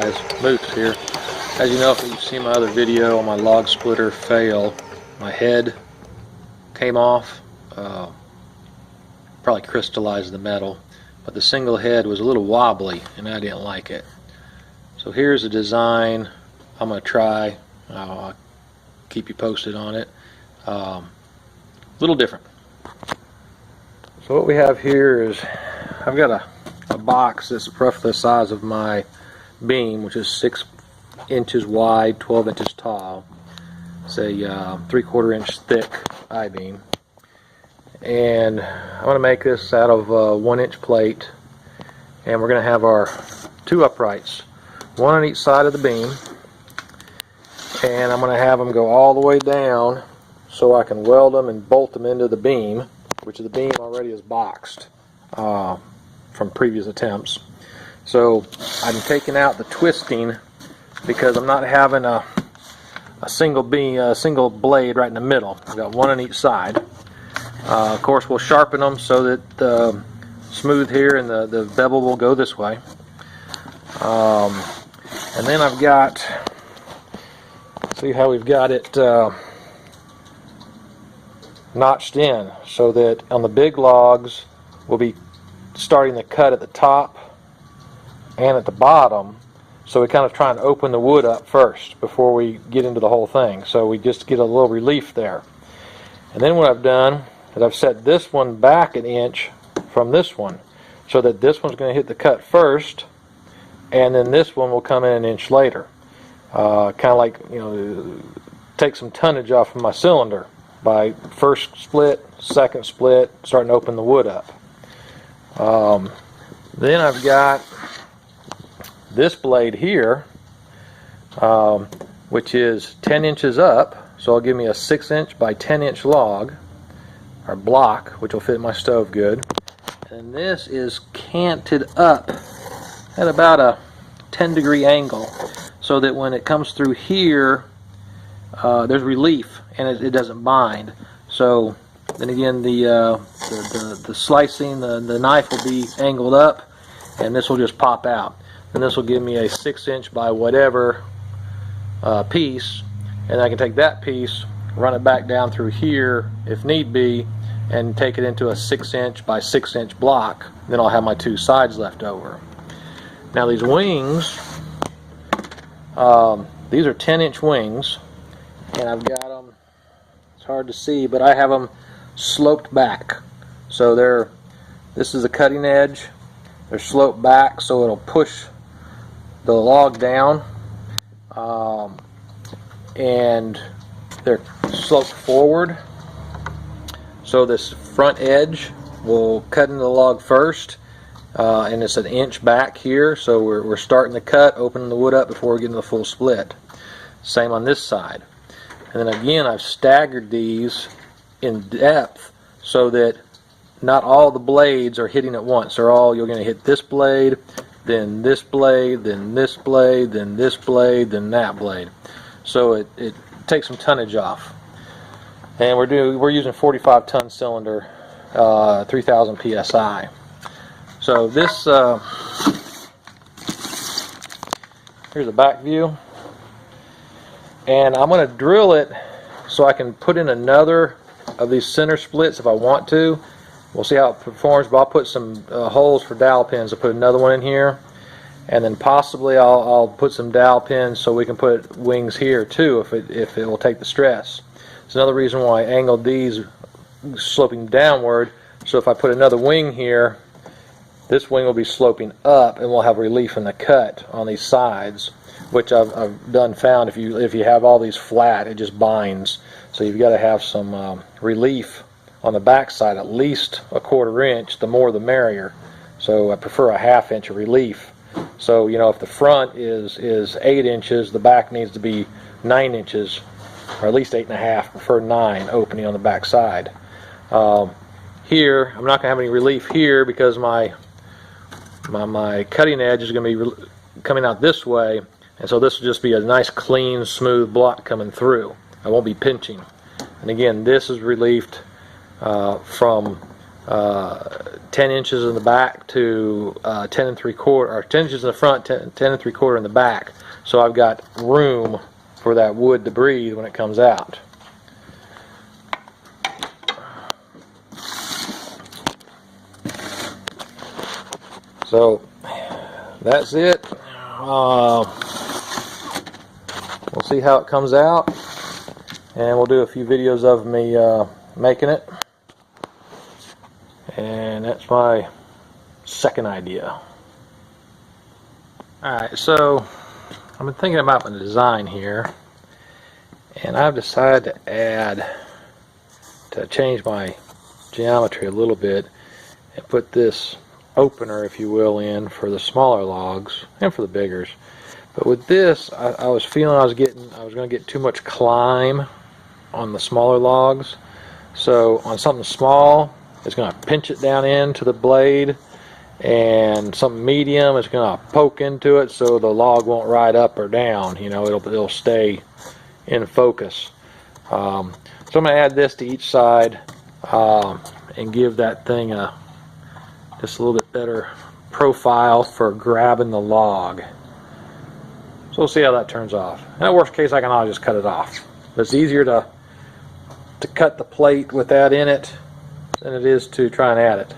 guys, Moose here. As you know, if you've seen my other video on my log splitter fail, my head came off, probably crystallized the metal, but the single head was a little wobbly and I didn't like it. So here's a design I'm going to try. I'll keep you posted on it. A little different. So what we have here is I've got a box that's roughly the size of my beam, which is 6 inches wide, 12 inches tall. It's a 3/4 inch thick I-beam, and I'm going to make this out of a 1-inch plate, and we're going to have our 2 uprights, one on each side of the beam, and I'm going to have them go all the way down so I can weld them and bolt them into the beam, which the beam already is boxed from previous attempts. So I'm taking out the twisting because I'm not having a single beam, a single blade right in the middle. I've got one on each side. Of course, we'll sharpen them so that the smooth here and the bevel will go this way. And then I've got, see how we've got it notched in so that on the big logs we'll be starting the cut at the top and at the bottom, so we kind of try and open the wood up first before we get into the whole thing, so we just get a little relief there. And then what I've done is I've set this one back 1 inch from this one so that this one's going to hit the cut first and then this one will come in 1 inch later. Kind of like, you know, take some tonnage off of my cylinder by first split, second split, starting to open the wood up. Then I've got this blade here, which is 10 inches up, so it'll give me a 6-inch by 10-inch log, or block, which will fit my stove good. And this is canted up at about a 10-degree angle, so that when it comes through here, there's relief and it doesn't bind. So then again, the slicing, the knife will be angled up, and this will just pop out. And this will give me a 6-inch by whatever piece, and I can take that piece, run it back down through here if need be, and take it into a 6-inch by 6-inch block. Then I'll have my 2 sides left over. Now these wings, these are 10-inch wings, and I've got them, it's hard to see, but I have them sloped back. So this is the cutting edge, they're sloped back so it'll push the log down, and they're sloped forward, so this front edge will cut into the log first, and it's 1 inch back here, so we're starting to cut, opening the wood up before we get into the full split. Same on this side. And then again, I've staggered these in depth so that not all the blades are hitting at once. You're going to hit this blade, then this blade, then this blade, then this blade, then that blade. So it takes some tonnage off. And we're using 45-ton cylinder, 3,000 psi. So this here's a back view, and I'm going to drill it so I can put in another of these center splits if I want to. We'll see how it performs, but I'll put some holes for dowel pins. I'll put another one in here, and then possibly I'll put some dowel pins so we can put wings here too if it will take the stress. It's another reason why I angled these sloping downward, so if I put another wing here, this wing will be sloping up and we'll have relief in the cut on these sides, which I've found if you have all these flat, it just binds. So you've got to have some relief on the back side, at least a 1/4 inch, the more the merrier. So I prefer a 1/2 inch of relief. So, you know, if the front is 8 inches, the back needs to be 9 inches, or at least 8.5, prefer 9 opening on the back side. Here, I'm not going to have any relief here because my cutting edge is going to be coming out this way, and so this will just be a nice clean smooth block coming through. I won't be pinching. And again, this is relieved from 10 inches in the back to 10 3/4, or 10 inches in the front, 10 3/4 in the back. So I've got room for that wood to breathe when it comes out. So that's it. We'll see how it comes out, and we'll do a few videos of me making it. And that's my second idea. Alright, so I've been thinking about my design here, and I've decided to change my geometry a little bit and put this opener, if you will, in for the smaller logs and for the biggers. But with this, I was feeling I was going to get too much climb on the smaller logs. So on something small, it's going to pinch it down into the blade, and something medium is going to poke into it so the log won't ride up or down. You know, it'll stay in focus. So I'm going to add this to each side and give that thing just a little bit better profile for grabbing the log. So we'll see how that turns off. In the worst case, I can always just cut it off. But it's easier to cut the plate with that in it than it is to try and add it.